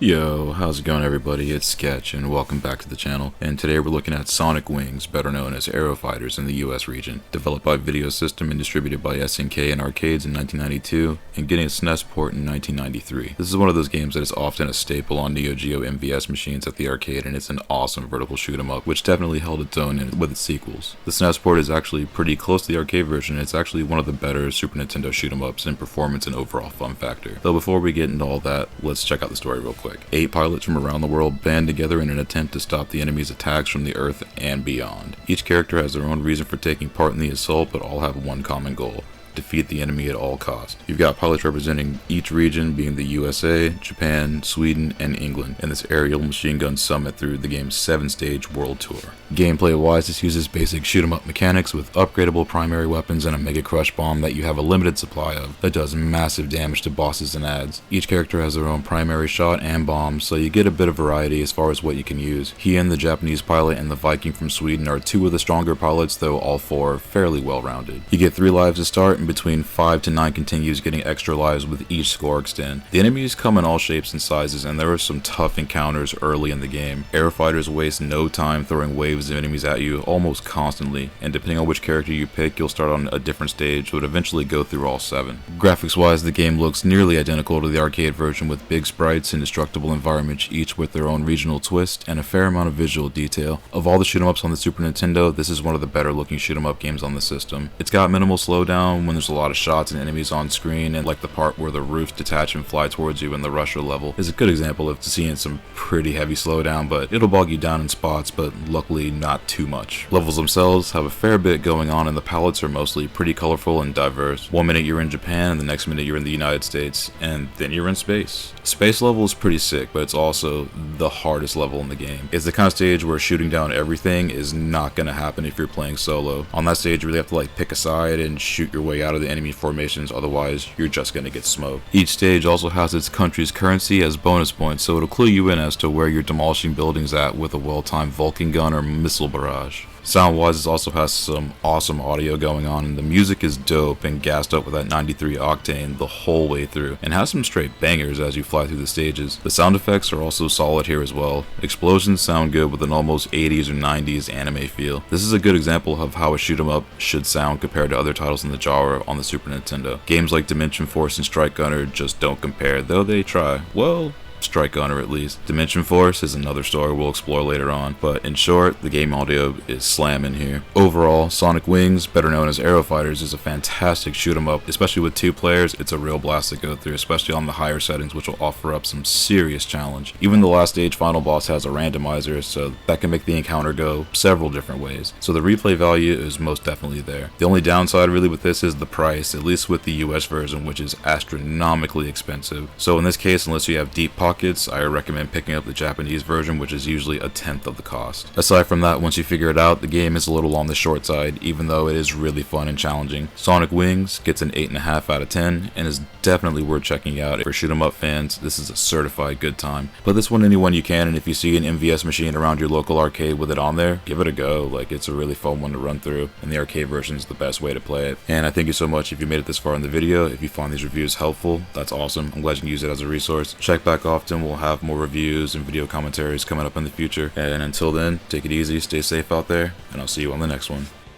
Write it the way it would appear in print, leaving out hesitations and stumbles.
Yo, how's it going everybody? It's Sketch and welcome back to the channel. And today we're looking at Sonic Wings, better known as Aero Fighters in the US region. Developed by Video System and distributed by SNK in arcades in 1992 and getting a SNES port in 1993. This is one of those games that is often a staple on Neo Geo MVS machines at the arcade, and it's an awesome vertical shoot 'em up which definitely held its own with its sequels. The SNES port is actually pretty close to the arcade version. It's actually one of the better Super Nintendo shoot 'em ups in performance and overall fun factor. Though before we get into all that, let's check out the story real quick. 8 pilots from around the world band together in an attempt to stop the enemy's attacks from the Earth and beyond. Each character has their own reason for taking part in the assault, but all have one common goal: defeat the enemy at all costs. You've got pilots representing each region, being the USA, Japan, Sweden, and England, in this aerial machine gun summit through the game's 7-stage world tour. Gameplay wise, this uses basic shoot 'em up mechanics with upgradable primary weapons and a Mega Crush bomb that you have a limited supply of that does massive damage to bosses and adds. Each character has their own primary shot and bomb, so you get a bit of variety as far as what you can use. Hien, the Japanese pilot, and the Viking from Sweden are 2 of the stronger pilots, though all 4 are fairly well rounded. You get 3 lives to start, and between 5 to 9 continues, getting extra lives with each score extend. The enemies come in all shapes and sizes, and there are some tough encounters early in the game. Aero Fighters waste no time throwing waves of enemies at you almost constantly, and depending on which character you pick, you'll start on a different stage, but eventually go through all 7. Graphics wise, the game looks nearly identical to the arcade version, with big sprites and destructible environments, each with their own regional twist and a fair amount of visual detail. Of all the shoot 'em ups on the Super Nintendo, this is one of the better looking shoot 'em up games on the system. It's got minimal slowdown when there's a lot of shots and enemies on screen, and like the part where the roofs detach and fly towards you in the Russia level is a good example of seeing some pretty heavy slowdown, but it'll bog you down in spots, but luckily not too much. Levels themselves have a fair bit going on, and the palettes are mostly pretty colorful and diverse. One minute you're in Japan, and the next minute you're in the United States, and then you're in space. Space level is pretty sick, but it's also the hardest level in the game. It's the kind of stage where shooting down everything is not going to happen if you're playing solo. On that stage, you really have to pick a side and shoot your way out of the enemy formations, otherwise you're just going to get smoked. Each stage also has its country's currency as bonus points, so it'll clue you in as to where you're demolishing buildings at with a well-timed Vulcan gun or missile barrage. Sound-wise, it also has some awesome audio going on, and the music is dope and gassed up with that 93 octane the whole way through, and has some straight bangers as you fly through the stages. The sound effects are also solid here as well. Explosions sound good with an almost 80s or 90s anime feel. This is a good example of how a shoot 'em up should sound compared to other titles in the genre on the Super Nintendo. Games like Dimension Force and Strike Gunner just don't compare, though they try. Well, Strike Gunner at least. Dimension Force is another story we'll explore later on, but in short, the game audio is slamming here. Overall, Sonic Wings, better known as Aero Fighters, is a fantastic shoot 'em up. Especially with 2 players, it's a real blast to go through, especially on the higher settings, which will offer up some serious challenge. Even the last stage final boss has a randomizer, so that can make the encounter go several different ways. So the replay value is most definitely there. The only downside really with this is the price, at least with the US version, which is astronomically expensive. So in this case, unless you have deep pockets, I recommend picking up the Japanese version, which is usually a 10th of the cost. Aside from that, once you figure it out, the game is a little on the short side, even though it is really fun and challenging. Sonic Wings gets an 8.5 out of 10 and is definitely worth checking out. For shoot 'em up fans, this is a certified good time. But this one anyone you can, and if you see an MVS machine around your local arcade with it on there, give it a go. It's a really fun one to run through, and the arcade version is the best way to play it. And I thank you so much if you made it this far in the video. If you find these reviews helpful, that's awesome. I'm glad you can use it as a resource. Check back often. We'll have more reviews and video commentaries coming up in the future. And until then, take it easy, stay safe out there, and I'll see you on the next one.